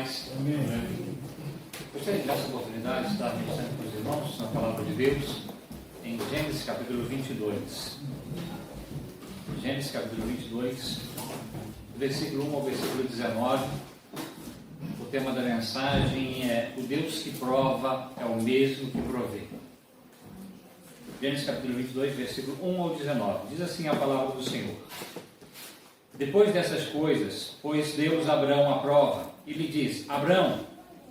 paz. Gostaria de dar essa oportunidade de estar ministrando com os irmãos na palavra de Deus em Gênesis capítulo 22. Gênesis capítulo 22, versículo 1 ao versículo 19. O tema da mensagem é: o Deus que prova é o mesmo que provê. Gênesis capítulo 22, versículo 1 ao 19. Diz assim a palavra do Senhor: Depois dessas coisas, pôs Deus Abrão à prova e lhe disse: Abrão,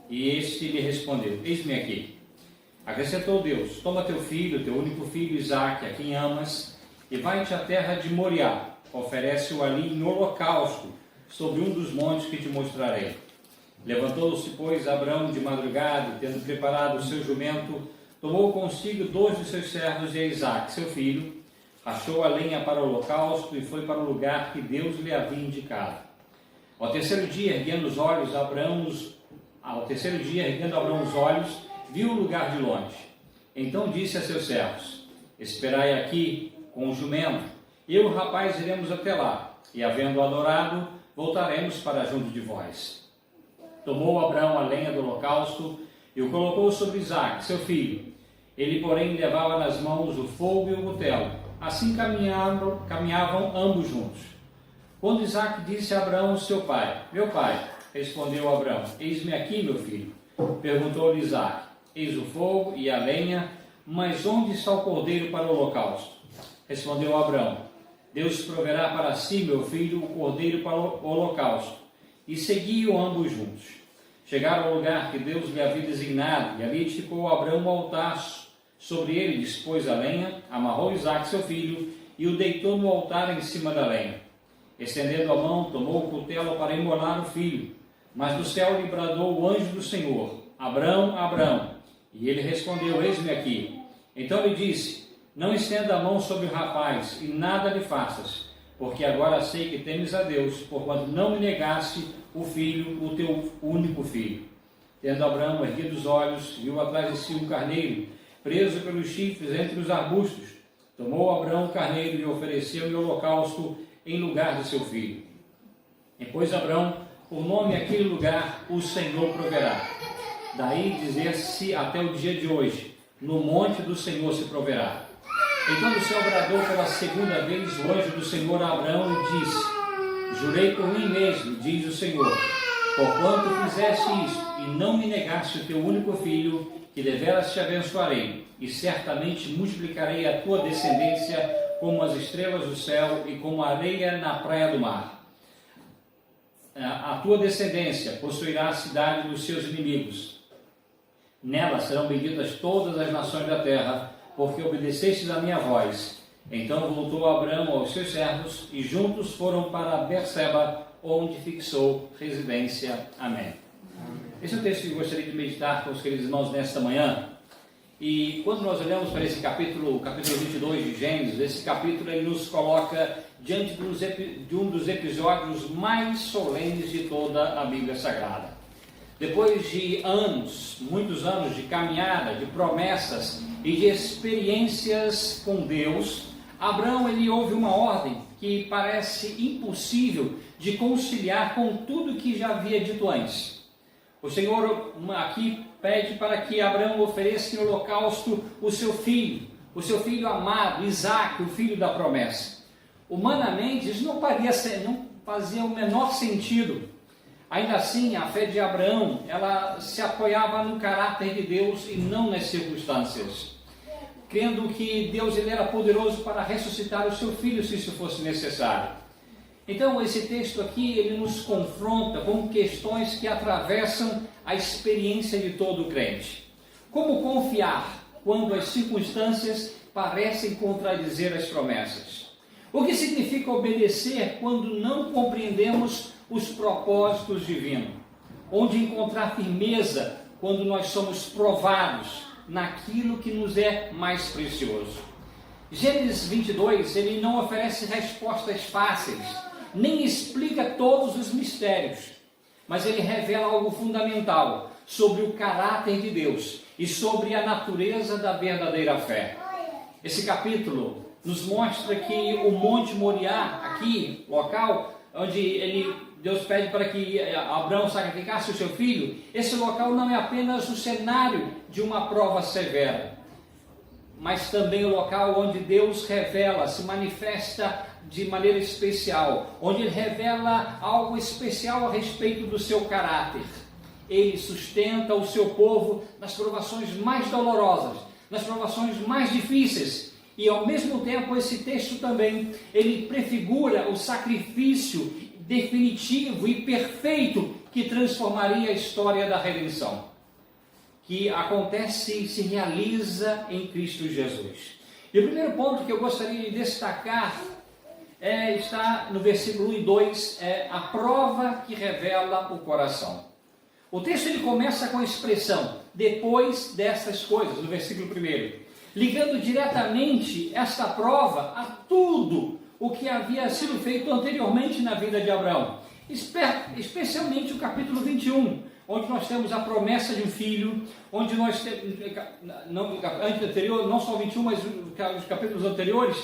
e este lhe respondeu: Eis-me aqui. Acrescentou Deus: Toma teu filho, teu único filho Isaque, a quem amas, e vai-te à terra de Moriá. Oferece-o ali em holocausto, sobre um dos montes que te mostrarei. Levantou-se, pois, Abrão de madrugada, tendo preparado o seu jumento, tomou consigo 2 de seus servos e a Isaque, seu filho, achou a lenha para o holocausto e foi para o lugar que Deus lhe havia indicado. Ao terceiro dia, erguendo Abrão os olhos, viu o lugar de longe. Então disse a seus servos: Esperai aqui com o jumento, eu e o rapaz iremos até lá, e havendo adorado, voltaremos para junto de vós. Tomou Abrão a lenha do holocausto e o colocou sobre Isaque, seu filho. Ele, porém, levava nas mãos o fogo e o cutelo. Assim caminhavam ambos juntos. Quando Isaque disse a Abrão, seu pai: Meu pai, respondeu Abrão: Eis-me aqui, meu filho. Perguntou-lhe Isaque: Eis o fogo e a lenha, mas onde está o cordeiro para o holocausto? Respondeu Abrão: Deus proverá para si, meu filho, o cordeiro para o holocausto. E seguiam ambos juntos. Chegaram ao lugar que Deus lhe havia designado, e ali edificou Abrão um altar. Sobre ele dispôs a lenha, amarrou Isaque, seu filho, e o deitou no altar em cima da lenha. Estendendo a mão, tomou o cutelo para imolar o filho. Mas do céu lhe bradou o anjo do Senhor: Abrão, Abrão. E ele respondeu: Eis-me aqui. Então lhe disse: Não estenda a mão sobre o rapaz, e nada lhe faças, porque agora sei que temes a Deus, porquanto não me negaste o filho, o teu único filho. Tendo Abrão erguido os olhos, viu atrás de si um carneiro, preso pelos chifres entre os arbustos. Tomou Abrão o carneiro e ofereceu em holocausto em lugar de seu filho. E pôs Abrão por nome aquele lugar: o Senhor proverá. Daí dizer-se até o dia de hoje: no monte do Senhor se proverá. Então o céu bradou pela segunda vez o anjo do Senhor a Abrão e disse: Jurei por mim mesmo, diz o Senhor, porquanto fizeste isto e não me negaste o teu único filho, que deveras te abençoarei, e certamente multiplicarei a tua descendência como as estrelas do céu e como a areia na praia do mar. A tua descendência possuirá a cidade dos seus inimigos. Nela serão benditas todas as nações da terra, porque obedecestes à minha voz. Então voltou Abrão aos seus servos, e juntos foram para Berseba, onde fixou residência. Amém. Esse é o texto que eu gostaria de meditar com os queridos irmãos nesta manhã. E quando nós olhamos para esse capítulo 22 de Gênesis, esse capítulo ele nos coloca diante de um dos episódios mais solenes de toda a Bíblia Sagrada. Depois de anos, muitos anos de caminhada, de promessas e de experiências com Deus, Abrão ele ouve uma ordem que parece impossível de conciliar com tudo que já havia dito antes. O Senhor aqui pede para que Abrão ofereça em holocausto o seu filho amado, Isaque, o filho da promessa. Humanamente, isso não fazia o menor sentido. Ainda assim, a fé de Abraão, ela se apoiava no caráter de Deus e não nas circunstâncias, crendo que Deus ele era poderoso para ressuscitar o seu filho se isso fosse necessário. Então, esse texto aqui, ele nos confronta com questões que atravessam a experiência de todo crente. Como confiar quando as circunstâncias parecem contradizer as promessas? O que significa obedecer quando não compreendemos os propósitos divinos? Onde encontrar firmeza quando nós somos provados naquilo que nos é mais precioso? Gênesis 22, ele não oferece respostas fáceis, nem explica todos os mistérios, mas ele revela algo fundamental sobre o caráter de Deus e sobre a natureza da verdadeira fé. Esse capítulo nos mostra que o Monte Moriá, aqui, local onde ele Deus pede para que Abraão sacrificasse o seu filho, esse local não é apenas o cenário de uma prova severa, mas também o local onde Deus revela, se manifesta de maneira especial, onde Ele revela algo especial a respeito do seu caráter. Ele sustenta o seu povo nas provações mais dolorosas, nas provações mais difíceis, e ao mesmo tempo esse texto também, ele prefigura o sacrifício definitivo e perfeito que transformaria a história da redenção, que acontece e se realiza em Cristo Jesus. E o primeiro ponto que eu gostaria de destacar está no versículo 1 e 2, a prova que revela o coração. O texto ele começa com a expressão, depois dessas coisas, no versículo 1, ligando diretamente esta prova a tudo o que havia sido feito anteriormente na vida de Abraão, especialmente o capítulo 21, onde nós temos a promessa de um filho, onde nós temos, não só o 21, mas os capítulos anteriores,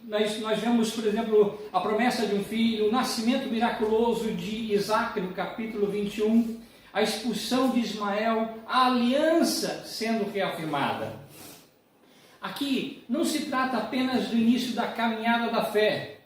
nós vemos, por exemplo, a promessa de um filho, o nascimento miraculoso de Isaac no capítulo 21, a expulsão de Ismael, a aliança sendo reafirmada. Aqui não se trata apenas do início da caminhada da fé.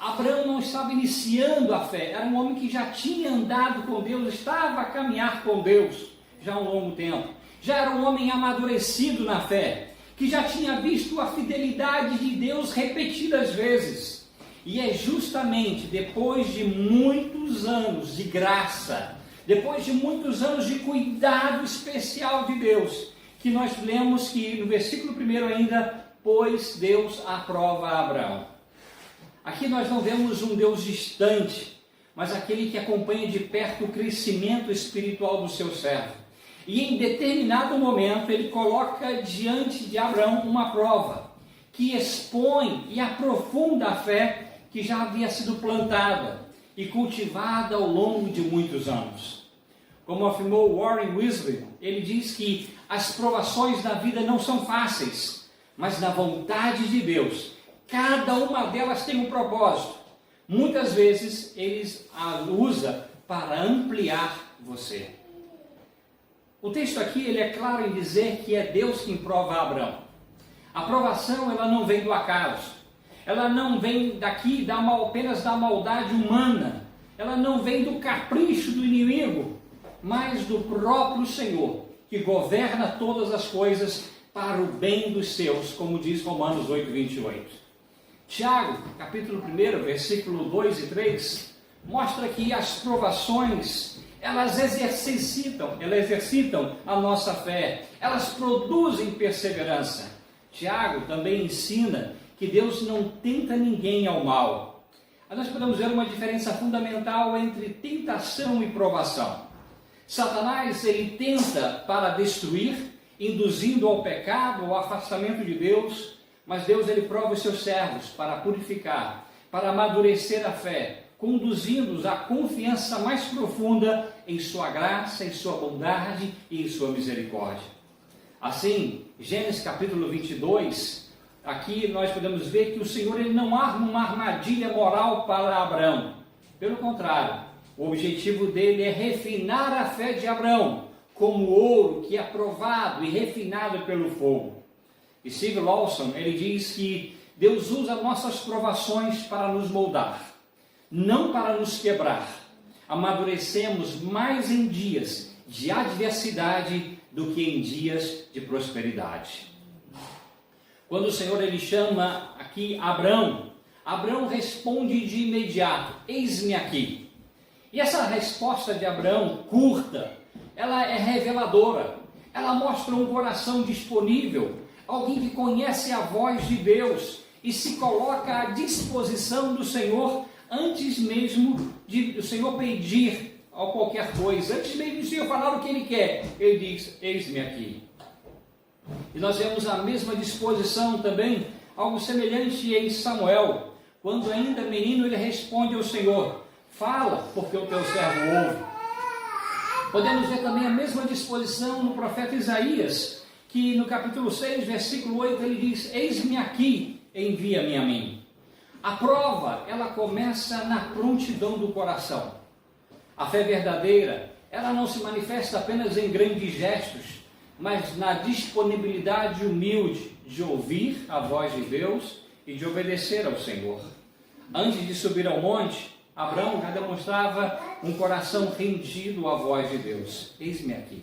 Abraão não estava iniciando a fé, era um homem que já tinha andado com Deus, estava a caminhar com Deus já há um longo tempo. Já era um homem amadurecido na fé, que já tinha visto a fidelidade de Deus repetidas vezes. E é justamente depois de muitos anos de graça, depois de muitos anos de cuidado especial de Deus, que nós lemos que no versículo 1 ainda, pois Deus aprova a Abraão. Aqui nós não vemos um Deus distante, mas aquele que acompanha de perto o crescimento espiritual do seu servo. E em determinado momento ele coloca diante de Abraão uma prova, que expõe e aprofunda a fé que já havia sido plantada e cultivada ao longo de muitos anos. Como afirmou Warren Wiersbe, ele diz que as provações da vida não são fáceis, mas na vontade de Deus, cada uma delas tem um propósito. Muitas vezes ele a usa para ampliar você. O texto aqui ele é claro em dizer que é Deus quem prova Abraão. A provação ela não vem do acaso. Ela não vem daqui apenas da maldade humana. Ela não vem do capricho do inimigo, mas do próprio Senhor, que governa todas as coisas para o bem dos seus, como diz Romanos 8:28. Tiago, capítulo 1, versículo 2 e 3, mostra que as provações, elas exercitam a nossa fé, elas produzem perseverança. Tiago também ensina que Deus não tenta ninguém ao mal. Nós podemos ver uma diferença fundamental entre tentação e provação. Satanás, ele tenta para destruir, induzindo ao pecado, ao afastamento de Deus, mas Deus, ele prova os seus servos para purificar, para amadurecer a fé, conduzindo-os à confiança mais profunda em sua graça, em sua bondade e em sua misericórdia. Assim, Gênesis capítulo 22, aqui nós podemos ver que o Senhor ele não arma uma armadilha moral para Abraão. Pelo contrário, o objetivo dele é refinar a fé de Abraão, como ouro que é provado e refinado pelo fogo. E Steve Lawson, ele diz que Deus usa nossas provações para nos moldar, não para nos quebrar. Amadurecemos mais em dias de adversidade do que em dias de prosperidade. Quando o Senhor ele chama aqui Abraão, Abraão responde de imediato, eis-me aqui. E essa resposta de Abraão, curta, ela é reveladora, ela mostra um coração disponível, alguém que conhece a voz de Deus e se coloca à disposição do Senhor antes mesmo de o Senhor pedir a qualquer coisa, antes mesmo do Senhor falar o que Ele quer, Ele diz, eis-me aqui. E nós vemos a mesma disposição também, algo semelhante em Samuel, quando ainda menino ele responde ao Senhor, fala, porque o teu servo ouve. Podemos ver também a mesma disposição no profeta Isaías, que no capítulo 6, versículo 8, ele diz, eis-me aqui, envia-me a mim. A prova, ela começa na prontidão do coração. A fé verdadeira, ela não se manifesta apenas em grandes gestos, mas na disponibilidade humilde de ouvir a voz de Deus e de obedecer ao Senhor. Antes de subir ao monte, Abraão já demonstrava um coração rendido à voz de Deus. Eis-me aqui.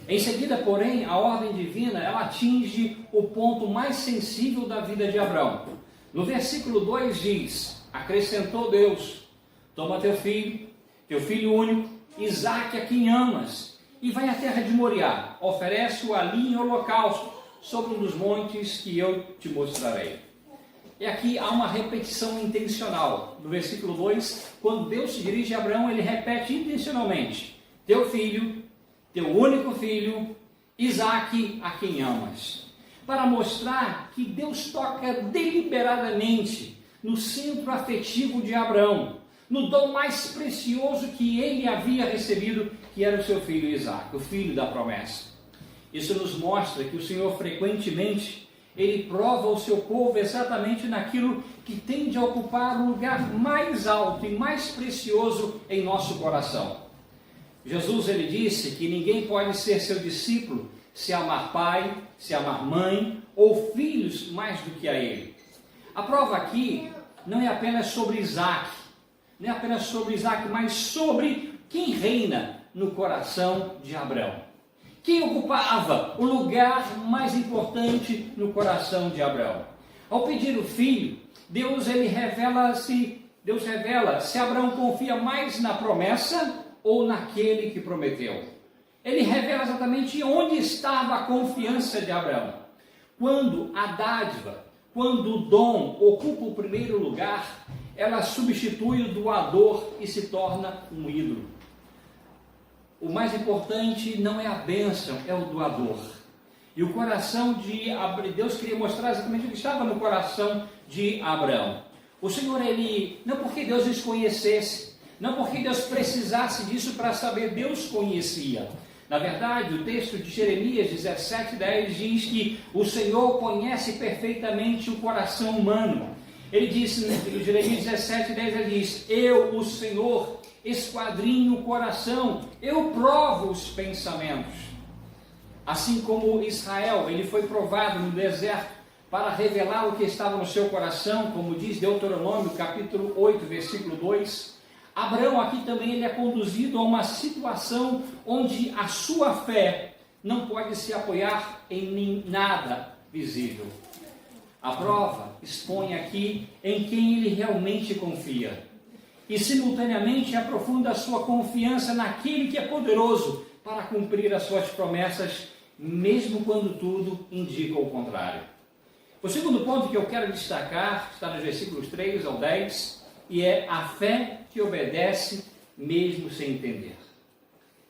Em seguida, porém, a ordem divina, ela atinge o ponto mais sensível da vida de Abraão. No versículo 2 diz: acrescentou Deus, toma teu filho único, Isaque, a quem amas, e vai à terra de Moriá, oferece-o ali em holocausto, sobre um dos montes que eu te mostrarei. E aqui há uma repetição intencional. No versículo 2, quando Deus se dirige a Abraão, ele repete intencionalmente: teu filho, teu único filho, Isaque, a quem amas. Para mostrar que Deus toca deliberadamente no centro afetivo de Abraão, no dom mais precioso que ele havia recebido, que era o seu filho Isaque, o filho da promessa. Isso nos mostra que o Senhor frequentemente, ele prova o seu povo exatamente naquilo que tende a ocupar o lugar mais alto e mais precioso em nosso coração. Jesus, ele disse que ninguém pode ser seu discípulo se amar pai, se amar mãe ou filhos mais do que a ele. A prova aqui não é apenas sobre Isaque, mas sobre quem reina no coração de Abraão. Quem ocupava o lugar mais importante no coração de Abraão? Ao pedir o filho, Deus revela se Abraão confia mais na promessa ou naquele que prometeu. Ele revela exatamente onde estava a confiança de Abraão. Quando a dádiva, quando o dom ocupa o primeiro lugar, ela substitui o doador e se torna um ídolo. O mais importante não é a bênção, é o doador. E o coração de Deus queria mostrar exatamente o que estava no coração de Abraão. O Senhor, não porque Deus desconhecesse, não porque Deus precisasse disso para saber, Deus conhecia. Na verdade, o texto de Jeremias 17:10 diz que o Senhor conhece perfeitamente o coração humano. Ele disse, em Jeremias 17:10, ele diz: eu, o Senhor, esquadrinho o coração, eu provo os pensamentos. Assim como Israel, ele foi provado no deserto para revelar o que estava no seu coração, como diz Deuteronômio capítulo 8, versículo 2. Abraão aqui também ele é conduzido a uma situação onde a sua fé não pode se apoiar em nada visível. A prova expõe aqui em quem ele realmente confia e simultaneamente aprofunda a sua confiança naquele que é poderoso para cumprir as suas promessas, mesmo quando tudo indica o contrário. O segundo ponto que eu quero destacar está nos versículos 3 ao 10, e é a fé que obedece mesmo sem entender.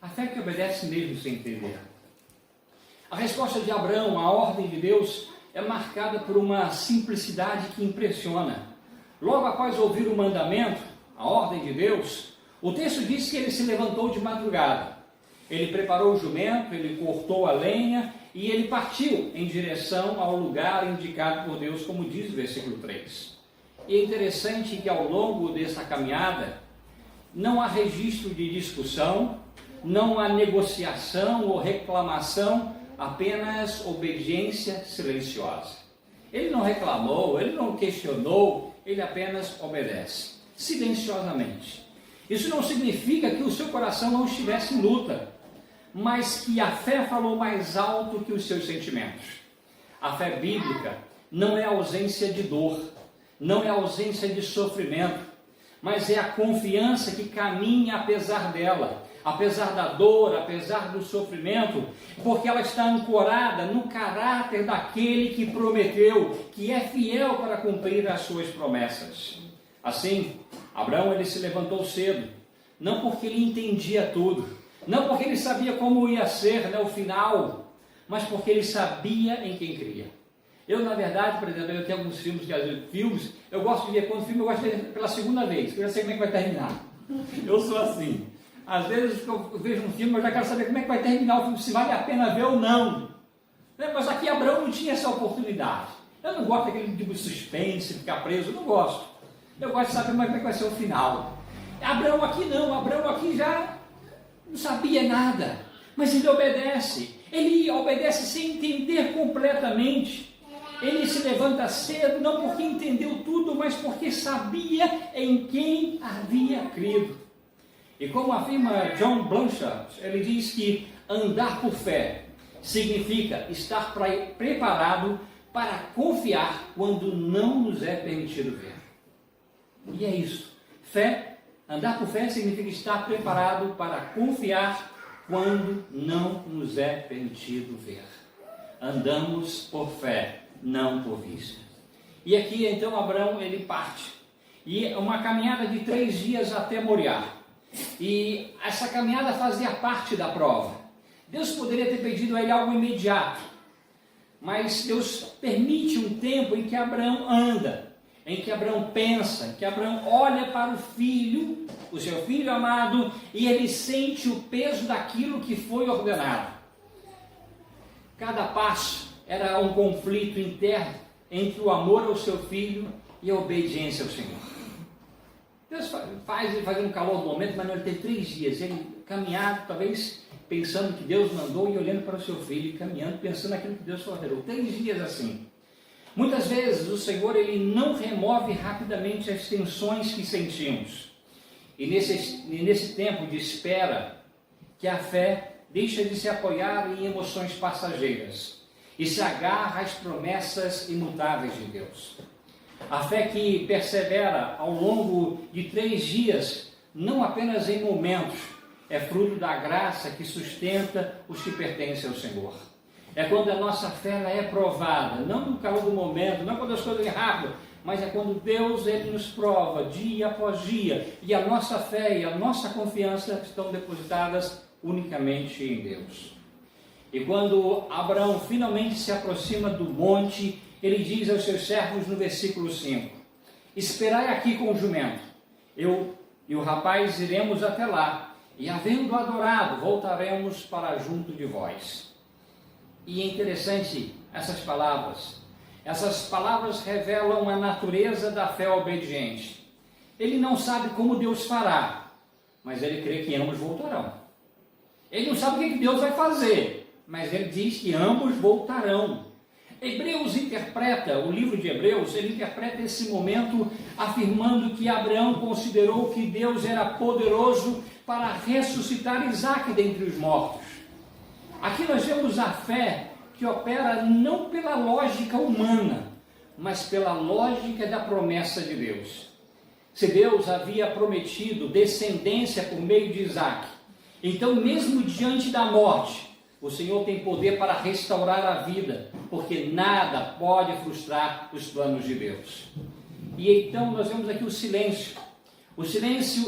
A fé que obedece mesmo sem entender. A resposta de Abraão à ordem de Deus é marcada por uma simplicidade que impressiona. Logo após ouvir o mandamento, a ordem de Deus, o texto diz que ele se levantou de madrugada. Ele preparou o jumento, ele cortou a lenha e ele partiu em direção ao lugar indicado por Deus, como diz o versículo 3. E é interessante que ao longo dessa caminhada, não há registro de discussão, não há negociação ou reclamação, apenas obediência silenciosa. Ele não reclamou, ele não questionou, ele apenas obedece, silenciosamente. Isso não significa que o seu coração não estivesse em luta, mas que a fé falou mais alto que os seus sentimentos. A fé bíblica não é a ausência de dor, não é a ausência de sofrimento, mas é a confiança que caminha apesar dela, apesar da dor, apesar do sofrimento, porque ela está ancorada no caráter daquele que prometeu, que é fiel para cumprir as suas promessas. Assim, Abraão ele se levantou cedo, não porque ele entendia tudo, não porque ele sabia como ia ser o final, mas porque ele sabia em quem cria. Eu, na verdade, por exemplo, eu tenho alguns filmes, eu gosto de ver quando filme, eu gosto de ver pela segunda vez, porque eu já sei como é que vai terminar. Eu sou assim. Às vezes eu vejo um filme, eu já quero saber como é que vai terminar o filme, se vale a pena ver ou não. Mas aqui Abraão não tinha essa oportunidade. Eu não gosto daquele tipo de suspense, ficar preso, eu não gosto. Eu gosto de saber como é que vai ser o final. Abraão aqui não, Abraão aqui já não sabia nada, mas ele obedece sem entender completamente. Ele se levanta cedo, não porque entendeu tudo, mas porque sabia em quem havia crido. E como afirma John Blanchard, ele diz que andar por fé significa estar preparado para confiar quando não nos é permitido ver. E é isso. Andar por fé significa estar preparado para confiar quando não nos é permitido ver. Andamos por fé, não por vista. E aqui então Abraão ele parte. E é uma caminhada de 3 dias até Moriá. E essa caminhada fazia parte da prova. Deus poderia ter pedido a ele algo imediato, mas Deus permite um tempo em que Abraão anda, em que Abraão pensa, em que Abraão olha para o filho, o seu filho amado, e ele sente o peso daquilo que foi ordenado. Cada passo era um conflito interno entre o amor ao seu filho e a obediência ao Senhor. Deus faz um calor no momento, mas não, ele teve 3 dias, ele caminhava, talvez pensando que Deus mandou e olhando para o seu filho, e caminhando, pensando naquilo que Deus ordenou. 3 dias assim. Muitas vezes o Senhor ele não remove rapidamente as tensões que sentimos. E nesse tempo de espera, que a fé deixa de se apoiar em emoções passageiras e se agarra às promessas imutáveis de Deus. A fé que persevera ao longo de 3 dias, não apenas em momentos, é fruto da graça que sustenta os que pertencem ao Senhor. É quando a nossa fé ela é provada, não no calor do momento, não quando as coisas vêm rápido, mas é quando Deus ele nos prova dia após dia, e a nossa fé e a nossa confiança estão depositadas unicamente em Deus. E quando Abraão finalmente se aproxima do monte, ele diz aos seus servos no versículo 5: esperai aqui com o jumento, eu e o rapaz iremos até lá, e havendo adorado, voltaremos para junto de vós. E é interessante essas palavras. Essas palavras revelam a natureza da fé obediente. Ele não sabe como Deus fará, mas ele crê que ambos voltarão. Ele não sabe o que Deus vai fazer, mas ele diz que ambos voltarão. O livro de Hebreus, ele interpreta esse momento afirmando que Abraão considerou que Deus era poderoso para ressuscitar Isaque dentre os mortos. Aqui nós vemos a fé que opera não pela lógica humana, mas pela lógica da promessa de Deus. Se Deus havia prometido descendência por meio de Isaque, então mesmo diante da morte, o Senhor tem poder para restaurar a vida, porque nada pode frustrar os planos de Deus. E então nós vemos aqui o silêncio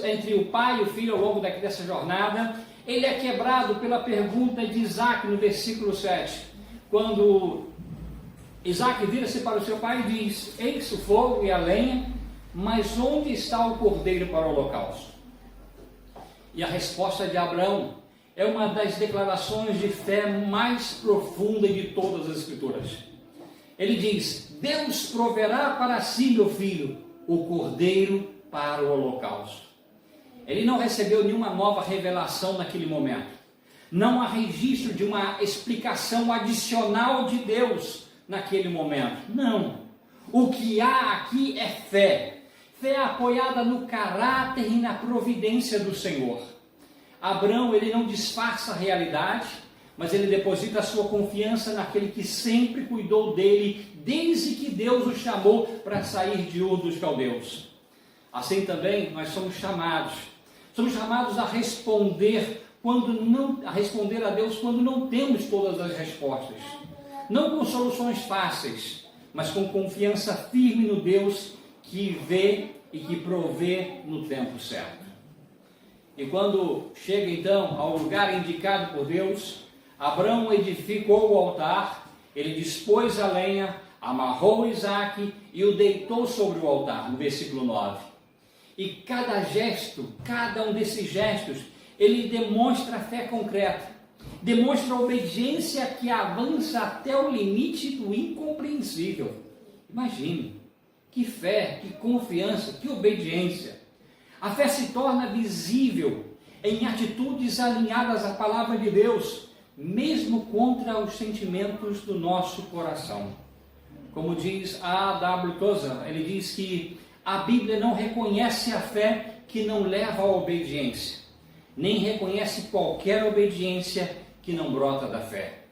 entre o pai e o filho ao longo dessa jornada. Ele é quebrado pela pergunta de Isaque no versículo 7, quando Isaque vira-se para o seu pai e diz: eis o fogo e a lenha, mas onde está o cordeiro para o holocausto? E a resposta de Abraão é uma das declarações de fé mais profunda de todas as Escrituras. Ele diz: Deus proverá para si, meu filho, o cordeiro para o holocausto. Ele não recebeu nenhuma nova revelação naquele momento. Não há registro de uma explicação adicional de Deus naquele momento. Não. O que há aqui é fé. Fé apoiada no caráter e na providência do Senhor. Abraão, ele não disfarça a realidade, mas ele deposita a sua confiança naquele que sempre cuidou dele, desde que Deus o chamou para sair de Ur dos Caldeus. Assim também nós somos chamados a responder a Deus quando não temos todas as respostas. Não com soluções fáceis, mas com confiança firme no Deus que vê e que provê no tempo certo. E quando chega então ao lugar indicado por Deus, Abraão edificou o altar, ele dispôs a lenha, amarrou Isaque e o deitou sobre o altar, no versículo 9. E cada um desses gestos, ele demonstra a fé concreta, demonstra a obediência que avança até o limite do incompreensível. Imagine, que fé, que confiança, que obediência. A fé se torna visível em atitudes alinhadas à palavra de Deus, mesmo contra os sentimentos do nosso coração. Como diz A.W. Tozer, ele diz que a Bíblia não reconhece a fé que não leva à obediência, nem reconhece qualquer obediência que não brota da fé.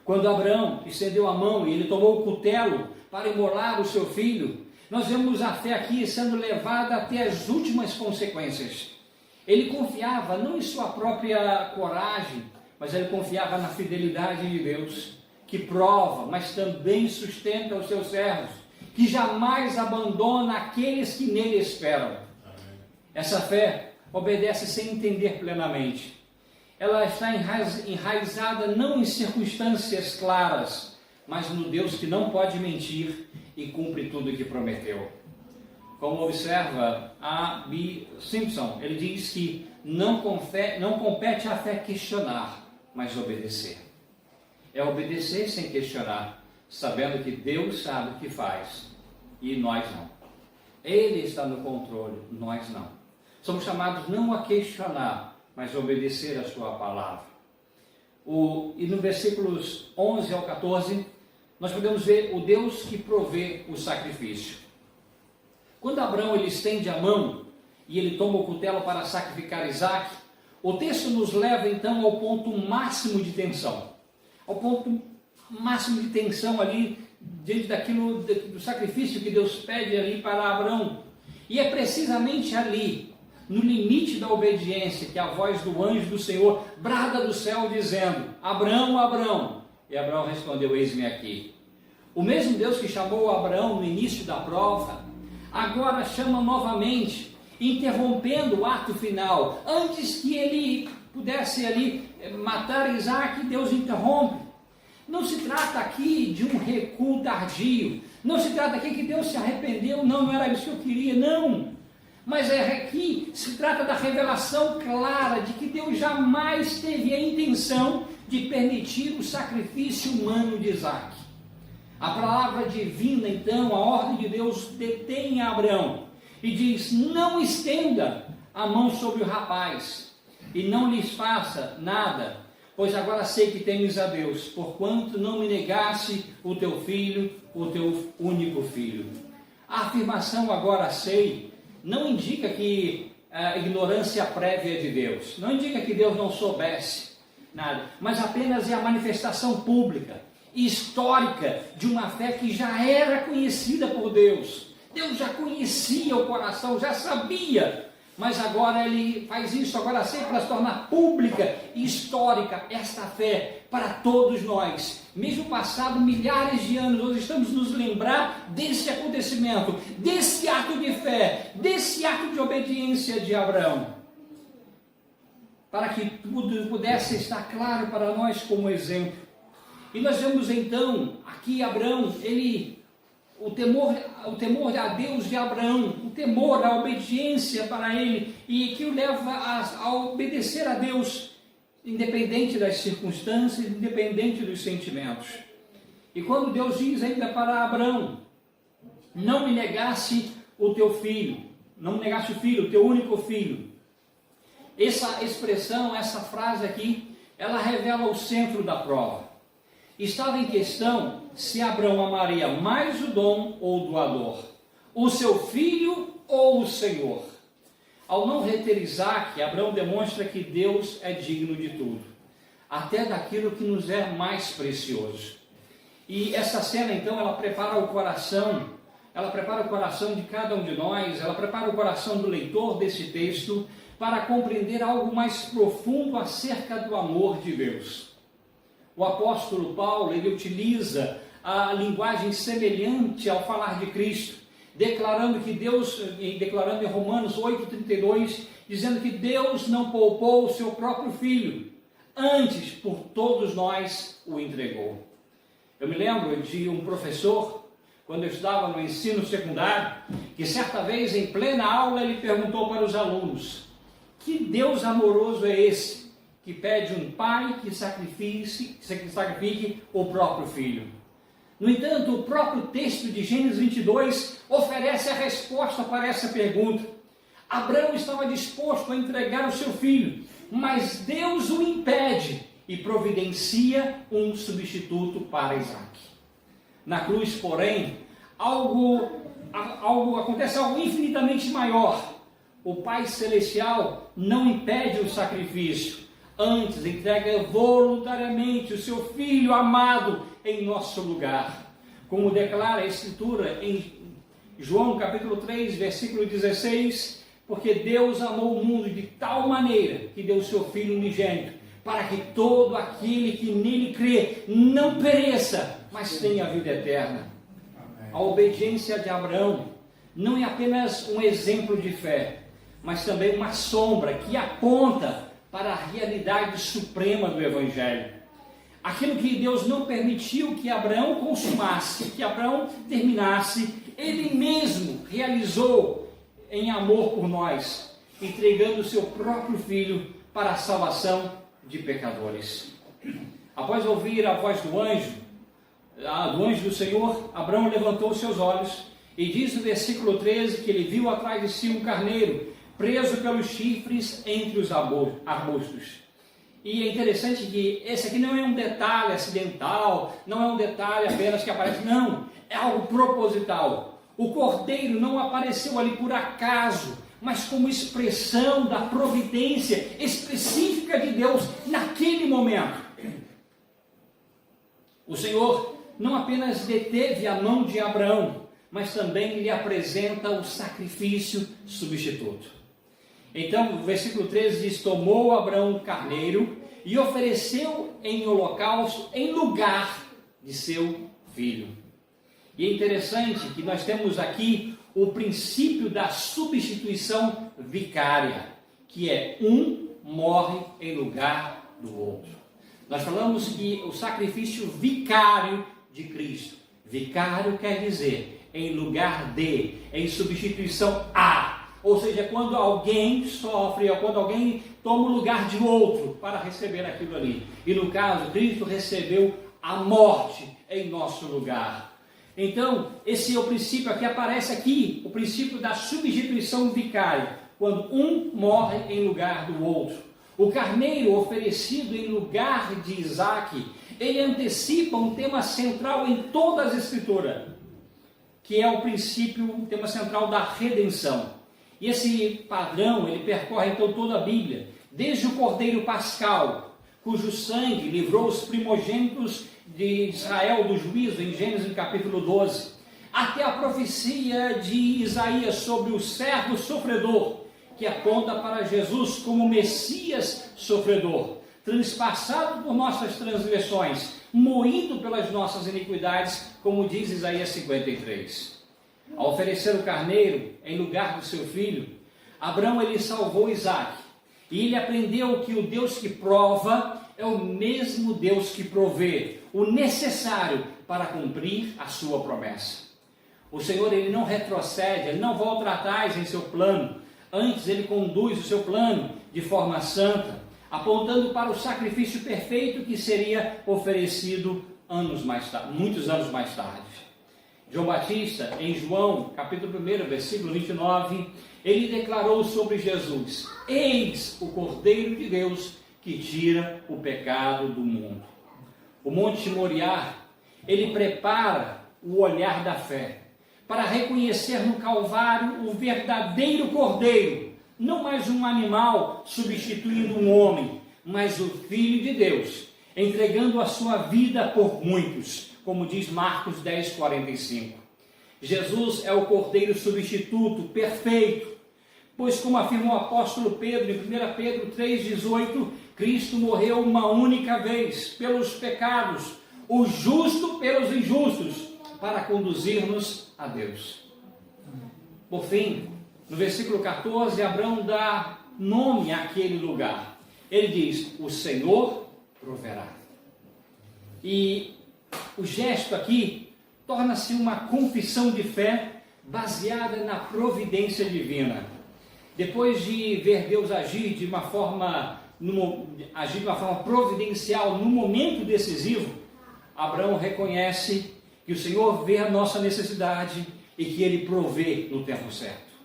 Quando Abraão estendeu a mão e ele tomou o cutelo para imolar o seu filho, nós vemos a fé aqui sendo levada até as últimas consequências. Ele confiava não em sua própria coragem, mas ele confiava na fidelidade de Deus, que prova, mas também sustenta os seus servos, que jamais abandona aqueles que nele esperam. Amém. Essa fé obedece sem entender plenamente. Ela está enraizada não em circunstâncias claras, mas no Deus que não pode mentir e cumpre tudo o que prometeu. Como observa A. B. Simpson, ele diz que não compete à fé questionar, mas obedecer. É obedecer sem questionar, sabendo que Deus sabe o que faz e nós não. Ele está no controle, nós não. Somos chamados não a questionar, mas a obedecer a sua palavra. E no versículos 11 ao 14, nós podemos ver o Deus que provê o sacrifício. Quando Abraão ele estende a mão e ele toma o cutelo para sacrificar Isaque, o texto nos leva então ao ponto máximo de tensão. Ao ponto máximo de tensão ali, diante daquilo, do sacrifício que Deus pede ali para Abraão. E é precisamente ali, no limite da obediência, que a voz do anjo do Senhor brada do céu dizendo: Abraão, Abraão. E Abraão respondeu: eis-me aqui. O mesmo Deus que chamou Abraão no início da prova, agora chama novamente, interrompendo o ato final. Antes que ele pudesse ali matar Isaque, Deus interrompe. Não se trata aqui de um recuo tardio. Não se trata aqui que Deus se arrependeu. Não era isso que eu queria, não. Mas aqui se trata da revelação clara de que Deus jamais teve a intenção de permitir o sacrifício humano de Isaque. A palavra divina, então, a ordem de Deus detém Abraão e diz: não estenda a mão sobre o rapaz e não lhes faça nada, pois agora sei que temes a Deus, porquanto não me negaste o teu filho, o teu único filho. A afirmação agora sei não indica que a ignorância prévia de Deus, não indica que Deus não soubesse nada, mas apenas é a manifestação pública e histórica de uma fé que já era conhecida por Deus. Deus já conhecia o coração, já sabia, mas agora ele faz isso, agora sempre para se tornar pública e histórica esta fé para todos nós. Mesmo passado milhares de anos, nós estamos nos lembrar desse acontecimento, desse ato de fé, desse ato de obediência de Abraão, para que tudo pudesse estar claro para nós como exemplo. E nós vemos então aqui Abraão, o temor a Deus de Abraão, o temor, a obediência para ele, e que o leva a obedecer a Deus, independente das circunstâncias, independente dos sentimentos. E quando Deus diz ainda para Abraão: não me negasse o teu filho, não me negasse o filho, o teu único filho. Essa expressão, essa frase aqui, ela revela o centro da prova. Estava em questão se Abraão amaria mais o dom ou o doador, o seu filho ou o Senhor. Ao não reter Isaque, Abraão demonstra que Deus é digno de tudo, até daquilo que nos é mais precioso. E essa cena então, ela prepara o coração de cada um de nós, ela prepara o coração do leitor desse texto para compreender algo mais profundo acerca do amor de Deus. O apóstolo Paulo, ele utiliza a linguagem semelhante ao falar de Cristo, declarando em Romanos 8,32, dizendo que Deus não poupou o seu próprio Filho, antes por todos nós o entregou. Eu me lembro de um professor, quando eu estudava no ensino secundário, que certa vez em plena aula ele perguntou para os alunos: que Deus amoroso é esse que pede um pai que sacrifique o próprio filho? No entanto, o próprio texto de Gênesis 22 oferece a resposta para essa pergunta. Abraão estava disposto a entregar o seu filho, mas Deus o impede e providencia um substituto para Isaque. Na cruz, porém, acontece algo infinitamente maior. O Pai Celestial não impede o sacrifício, antes entrega voluntariamente o seu Filho amado em nosso lugar. Como declara a Escritura em João capítulo 3, versículo 16, porque Deus amou o mundo de tal maneira que deu o seu Filho unigênito, para que todo aquele que nele crê não pereça, mas tenha a vida eterna. Amém. A obediência de Abraão não é apenas um exemplo de fé, mas também uma sombra que aponta para a realidade suprema do Evangelho. Aquilo que Deus não permitiu que Abraão consumasse, que Abraão terminasse, Ele mesmo realizou em amor por nós, entregando o seu próprio Filho para a salvação de pecadores. Após ouvir a voz do anjo do Senhor, Abraão levantou os seus olhos e diz no versículo 13 que ele viu atrás de si um carneiro preso pelos chifres entre os arbustos. E é interessante que esse aqui não é um detalhe acidental, não é um detalhe apenas que aparece, não, é algo proposital. O cordeiro não apareceu ali por acaso, mas como expressão da providência específica de Deus naquele momento. O Senhor não apenas deteve a mão de Abraão, mas também lhe apresenta o sacrifício substituto. Então, o versículo 13 diz: tomou Abraão um carneiro e ofereceu em holocausto em lugar de seu filho. E é interessante que nós temos aqui o princípio da substituição vicária, que é um morre em lugar do outro. Nós falamos que o sacrifício vicário de Cristo, vicário quer dizer em lugar de, em substituição a. Ou seja, quando alguém sofre, ou quando alguém toma o lugar de outro para receber aquilo ali. E no caso, Cristo recebeu a morte em nosso lugar. Então, esse é o princípio que aparece aqui, o princípio da substituição vicária, quando um morre em lugar do outro. O carneiro oferecido em lugar de Isaque, ele antecipa um tema central em toda a Escritura, que é o princípio, o tema central da redenção. E esse padrão, ele percorre então toda a Bíblia, desde o Cordeiro Pascal, cujo sangue livrou os primogênitos de Israel do juízo, em Gênesis capítulo 12, até a profecia de Isaías sobre o servo sofredor, que aponta para Jesus como Messias sofredor, transpassado por nossas transgressões, moído pelas nossas iniquidades, como diz Isaías 53. Ao oferecer o carneiro em lugar do seu filho, Abraão ele salvou Isaque, e ele aprendeu que o Deus que prova é o mesmo Deus que provê o necessário para cumprir a sua promessa. O Senhor ele não retrocede, ele não volta atrás em seu plano, antes ele conduz o seu plano de forma santa, apontando para o sacrifício perfeito que seria oferecido muitos anos mais tarde. João Batista, em João, capítulo 1, versículo 29, ele declarou sobre Jesus: eis o Cordeiro de Deus que tira o pecado do mundo. O Monte Moriá, ele prepara o olhar da fé, para reconhecer no Calvário o verdadeiro Cordeiro, não mais um animal substituindo um homem, mas o Filho de Deus, entregando a sua vida por muitos, como diz Marcos 10:45. Jesus é o Cordeiro substituto perfeito, pois como afirmou o apóstolo Pedro em 1 Pedro 3,18, Cristo morreu uma única vez pelos pecados, o justo pelos injustos, para conduzir-nos a Deus. Por fim, no versículo 14, Abraão dá nome àquele lugar. Ele diz: o Senhor proverá. E o gesto aqui torna-se uma confissão de fé baseada na providência divina. Depois de ver Deus agir de uma forma providencial no momento decisivo, Abraão reconhece que o Senhor vê a nossa necessidade e que Ele provê no tempo certo.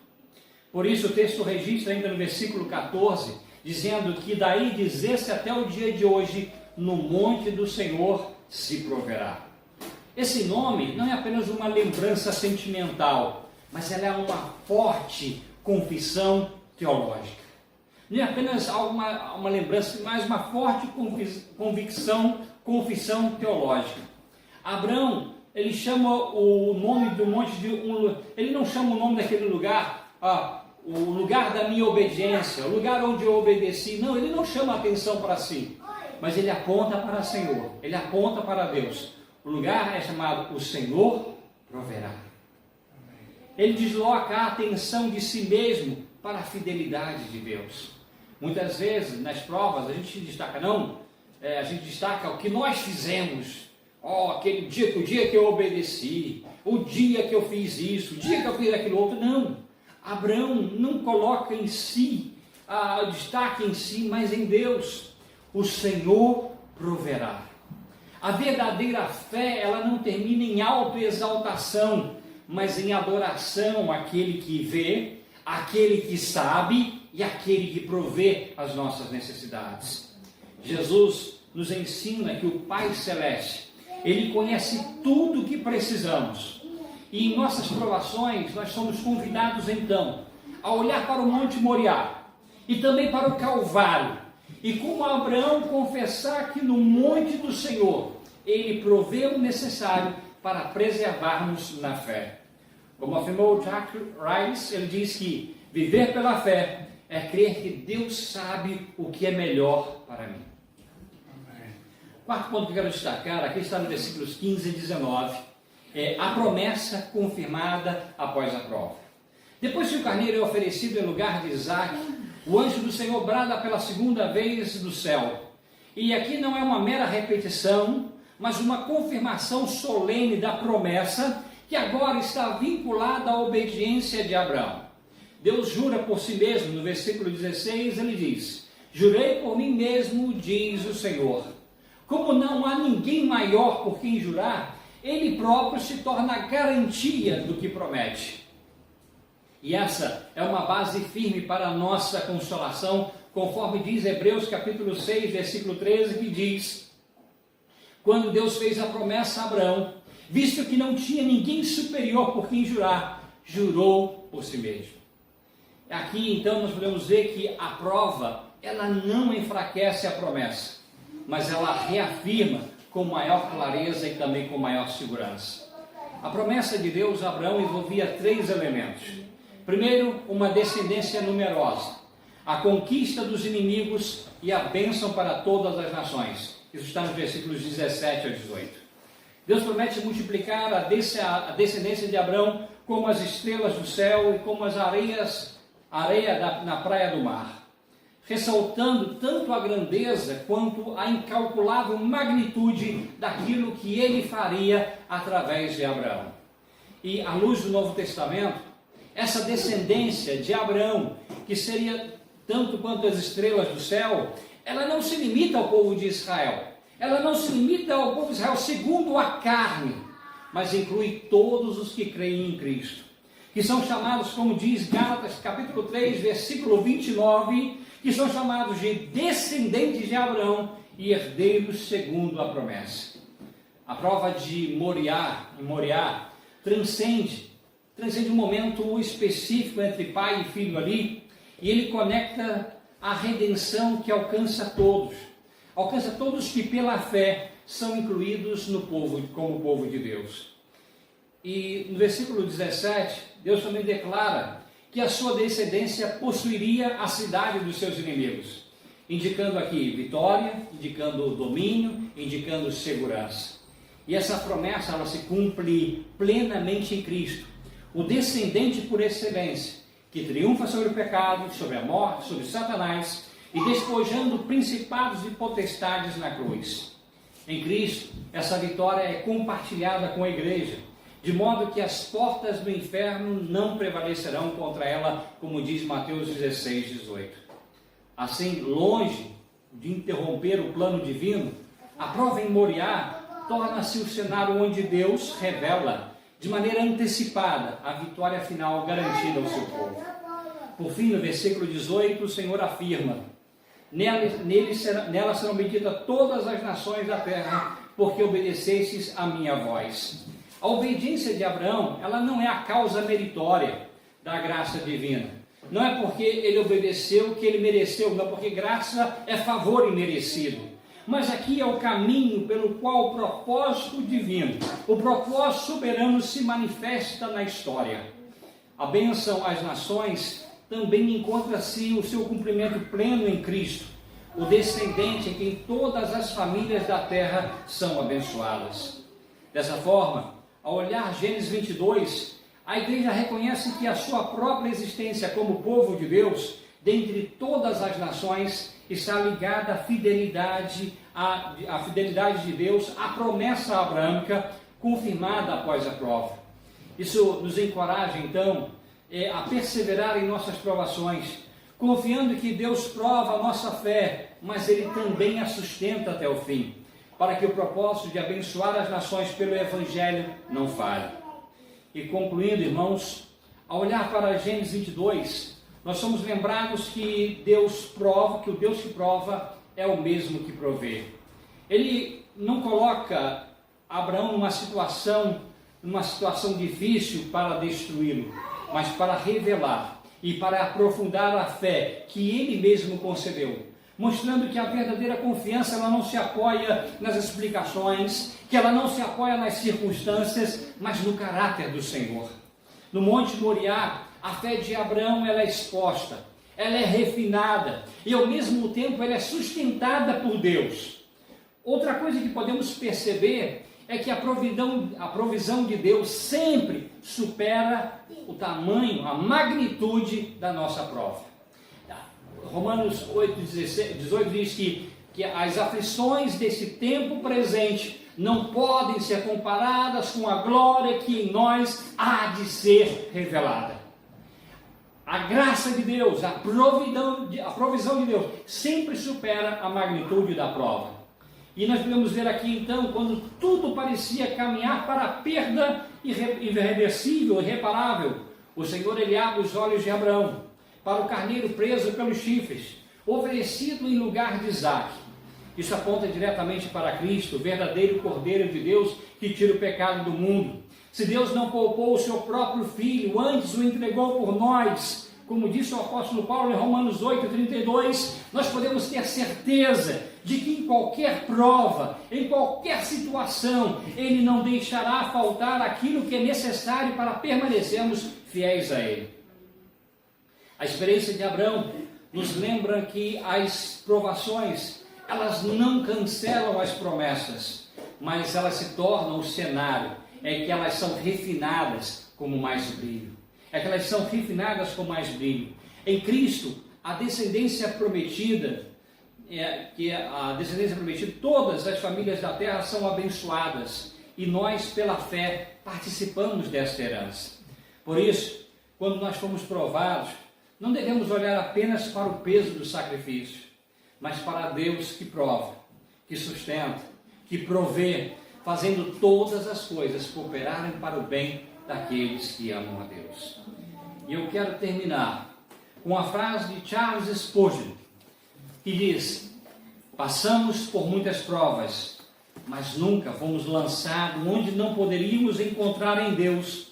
Por isso o texto registra ainda no versículo 14, dizendo que daí dizer-se até o dia de hoje, no monte do Senhor se proverá. Esse nome não é apenas uma lembrança sentimental, mas ela é uma forte confissão teológica. Não é apenas uma lembrança, mas uma forte confissão teológica. Abraão, ele chama o nome do monte ele não chama o nome daquele lugar, o lugar da minha obediência, o lugar onde eu obedeci. Não, ele não chama a atenção para si, mas ele aponta para o Senhor, ele aponta para Deus. O lugar é chamado O Senhor Proverá. Ele desloca a atenção de si mesmo para a fidelidade de Deus. Muitas vezes nas provas a gente destaca, a gente destaca o que nós fizemos. O dia que eu obedeci, o dia que eu fiz isso, o dia que eu fiz aquilo outro. Não, Abraão não coloca em si, destaque em si, mas em Deus. O Senhor proverá. A verdadeira fé, ela não termina em autoexaltação, mas em adoração àquele que vê, àquele que sabe e àquele que provê as nossas necessidades. Jesus nos ensina que o Pai Celeste, Ele conhece tudo o que precisamos. E em nossas provações, nós somos convidados então a olhar para o Monte Moriá e também para o Calvário. E como Abraão confessar que no monte do Senhor, Ele provê o necessário para preservarmos na fé. Como afirmou Jack Rice, ele diz que viver pela fé é crer que Deus sabe o que é melhor para mim. Quarto ponto que eu quero destacar, aqui está no versículos 15 e 19, é a promessa confirmada após a prova. Depois que o carneiro é oferecido em lugar de Isaac, o anjo do Senhor brada pela segunda vez do céu. E aqui não é uma mera repetição, mas uma confirmação solene da promessa que agora está vinculada à obediência de Abraão. Deus jura por si mesmo, no versículo 16 ele diz: jurei por mim mesmo, diz o Senhor. Como não há ninguém maior por quem jurar, ele próprio se torna a garantia do que promete. E essa é uma base firme para a nossa consolação, conforme diz Hebreus capítulo 6, versículo 13, que diz: quando Deus fez a promessa a Abraão, visto que não tinha ninguém superior por quem jurar, jurou por si mesmo. Aqui então nós podemos ver que a prova, ela não enfraquece a promessa, mas ela reafirma com maior clareza e também com maior segurança. A promessa de Deus a Abraão envolvia 3 elementos. Primeiro, uma descendência numerosa, a conquista dos inimigos e a bênção para todas as nações. Isso está nos versículos 17 a 18. Deus promete multiplicar a descendência de Abraão como as estrelas do céu e como as areia na praia do mar, ressaltando tanto a grandeza quanto a incalculável magnitude daquilo que ele faria através de Abraão. E à luz do Novo Testamento, essa descendência de Abraão, que seria tanto quanto as estrelas do céu, ela não se limita ao povo de Israel, ela não se limita ao povo de Israel segundo a carne, mas inclui todos os que creem em Cristo, que são chamados, como diz Gálatas capítulo 3, versículo 29, que são chamados de descendentes de Abraão e herdeiros segundo a promessa. A prova de Moriá transcende um momento específico entre pai e filho ali, e ele conecta a redenção que alcança todos que pela fé são incluídos no povo, como povo de Deus. E no versículo 17, Deus também declara que a sua descendência possuiria a cidade dos seus inimigos, indicando aqui vitória, indicando domínio, indicando segurança. E essa promessa, ela se cumpre plenamente em Cristo, o descendente por excelência, que triunfa sobre o pecado, sobre a morte, sobre Satanás, e despojando principados e potestades na cruz. Em Cristo, essa vitória é compartilhada com a igreja, de modo que as portas do inferno não prevalecerão contra ela, como diz Mateus 16, 18. Assim, longe de interromper o plano divino, a prova em Moriá torna-se o cenário onde Deus revela, de maneira antecipada, a vitória final garantida ao seu povo. Por fim, no versículo 18, o Senhor afirma: nela serão benditas todas as nações da terra, porque obedecestes a minha voz. A obediência de Abraão, ela não é a causa meritória da graça divina. Não é porque ele obedeceu que ele mereceu, não, porque graça é favor imerecido. Mas aqui é o caminho pelo qual o propósito divino, o propósito soberano se manifesta na história. A bênção às nações também encontra-se o seu cumprimento pleno em Cristo, o descendente em quem todas as famílias da terra são abençoadas. Dessa forma, ao olhar Gênesis 22, a igreja reconhece que a sua própria existência como povo de Deus, dentre todas as nações, está ligada à fidelidade de Deus, à promessa abraâmica confirmada após a prova. Isso nos encoraja, então, a perseverar em nossas provações, confiando que Deus prova a nossa fé, mas Ele também a sustenta até o fim, para que o propósito de abençoar as nações pelo Evangelho não falhe. E concluindo, irmãos, ao olhar para Gênesis 22, nós somos lembrados que Deus prova, que o Deus que prova é o mesmo que provê. Ele não coloca Abraão numa situação difícil para destruí-lo, mas para revelar e para aprofundar a fé que Ele mesmo concedeu, mostrando que a verdadeira confiança ela não se apoia nas explicações, que ela não se apoia nas circunstâncias, mas no caráter do Senhor. No Monte Moriá, a fé de Abraão ela é exposta, ela é refinada e ao mesmo tempo ela é sustentada por Deus. Outra coisa que podemos perceber é que a provisão de Deus sempre supera o tamanho, a magnitude da nossa prova. Romanos 8:18 diz que as aflições desse tempo presente não podem ser comparadas com a glória que em nós há de ser revelada. A graça de Deus, a provisão de Deus sempre supera a magnitude da prova. E nós podemos ver aqui então, quando tudo parecia caminhar para a perda irreversível, irreparável, o Senhor ele abre os olhos de Abraão para o carneiro preso pelos chifres, oferecido em lugar de Isaque. Isso aponta diretamente para Cristo, o verdadeiro Cordeiro de Deus que tira o pecado do mundo. Se Deus não poupou o seu próprio Filho, antes o entregou por nós, como disse o apóstolo Paulo em Romanos 8:32, nós podemos ter certeza de que em qualquer prova, em qualquer situação, Ele não deixará faltar aquilo que é necessário para permanecermos fiéis a Ele. A experiência de Abraão nos lembra que as provações, elas não cancelam as promessas, mas elas se tornam o cenário, é que elas são refinadas como mais brilho. Em Cristo, a descendência prometida, todas as famílias da terra são abençoadas, e nós, pela fé, participamos desta herança. Por isso, quando nós fomos provados, não devemos olhar apenas para o peso do sacrifício, mas para Deus que prova, que sustenta, que provê, fazendo todas as coisas cooperarem para o bem daqueles que amam a Deus. E eu quero terminar com a frase de Charles Spurgeon, que diz: passamos por muitas provas, mas nunca fomos lançados onde não poderíamos encontrar em Deus,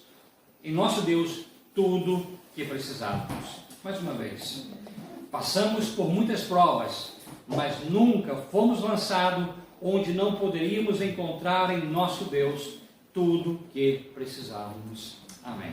em nosso Deus, tudo que precisávamos. Mais uma vez, passamos por muitas provas, mas nunca fomos lançados onde não poderíamos encontrar em nosso Deus tudo que precisávamos. Amém.